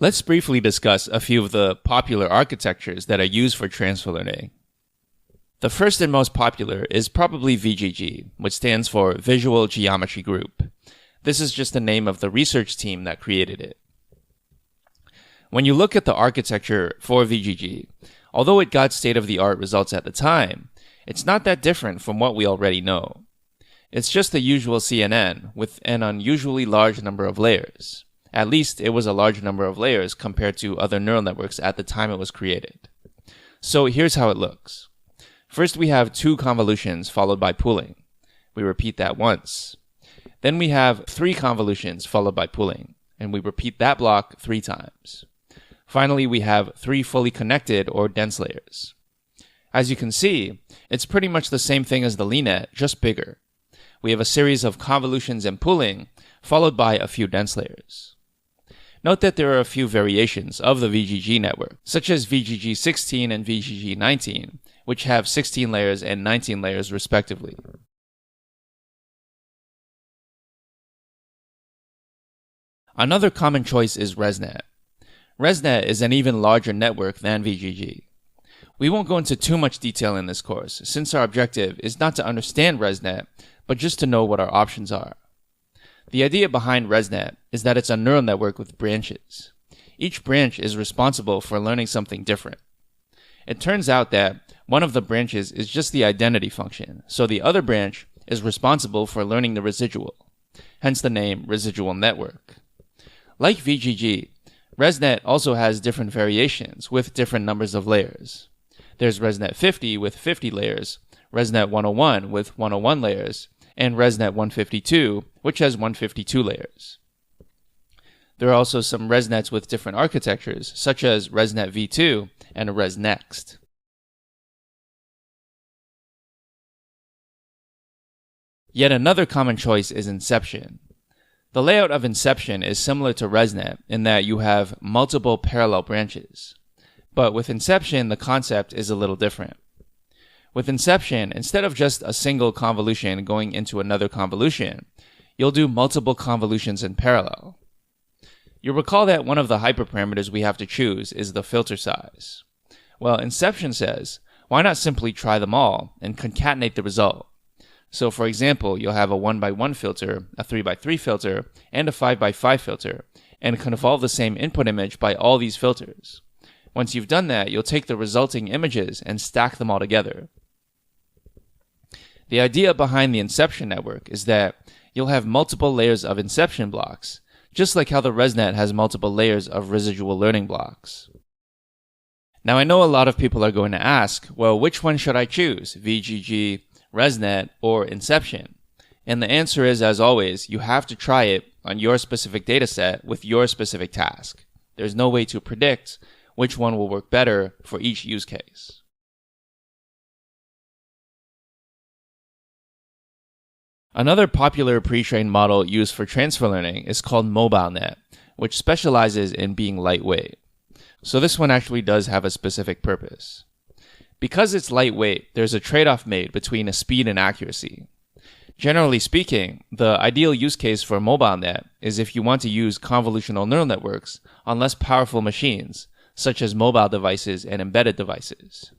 Let's briefly discuss a few of the popular architectures that are used for transfer learning. The first and most popular is probably VGG, which stands for Visual Geometry Group. This is just the name of the research team that created it. When you look at the architecture for VGG, although it got state-of-the-art results at the time, it's not that different from what we already know. It's just the usual CNN with an unusually large number of layers. At least it was a large number of layers compared to other neural networks at the time it was created. So here's how it looks. First we have 2 convolutions followed by pooling. We repeat that once. Then we have 3 convolutions followed by pooling, and we repeat that block 3 times. Finally, we have 3 fully connected or dense layers. As you can see, it's pretty much the same thing as the LeNet, just bigger. We have a series of convolutions and pooling, followed by a few dense layers. Note that there are a few variations of the VGG network, such as VGG 16 and VGG 19, which have 16 layers and 19 layers respectively. Another common choice is ResNet. ResNet is an even larger network than VGG. We won't go into too much detail in this course, since our objective is not to understand ResNet, but just to know what our options are. The idea behind ResNet is that it's a neural network with branches. Each branch is responsible for learning something different. It turns out that one of the branches is just the identity function, so the other branch is responsible for learning the residual, hence the name residual network. Like VGG, ResNet also has different variations with different numbers of layers. There's ResNet 50 with 50 layers, ResNet 101 with 101 layers, and ResNet 152, which has 152 layers. There are also some ResNets with different architectures, such as ResNet v2 and ResNext. Yet another common choice is Inception. The layout of Inception is similar to ResNet in that you have multiple parallel branches. But with Inception, the concept is a little different. With Inception, instead of just a single convolution going into another convolution, you'll do multiple convolutions in parallel. You'll recall that one of the hyperparameters we have to choose is the filter size. Well, Inception says, why not simply try them all and concatenate the result? So for example, you'll have a 1x1 filter, a 3x3 filter, and a 5x5 filter, and convolve the same input image by all these filters. Once you've done that, you'll take the resulting images and stack them all together. The idea behind the Inception network is that you'll have multiple layers of Inception blocks, just like how the ResNet has multiple layers of residual learning blocks. Now I know a lot of people are going to ask, well, which one should I choose? VGG, ResNet, or Inception? And the answer is, as always, you have to try it on your specific dataset with your specific task. There's no way to predict which one will work better for each use case. Another popular pre-trained model used for transfer learning is called MobileNet, which specializes in being lightweight. So this one actually does have a specific purpose. Because it's lightweight, there's a trade-off made between speed and accuracy. Generally speaking, the ideal use case for MobileNet is if you want to use convolutional neural networks on less powerful machines, such as mobile devices and embedded devices.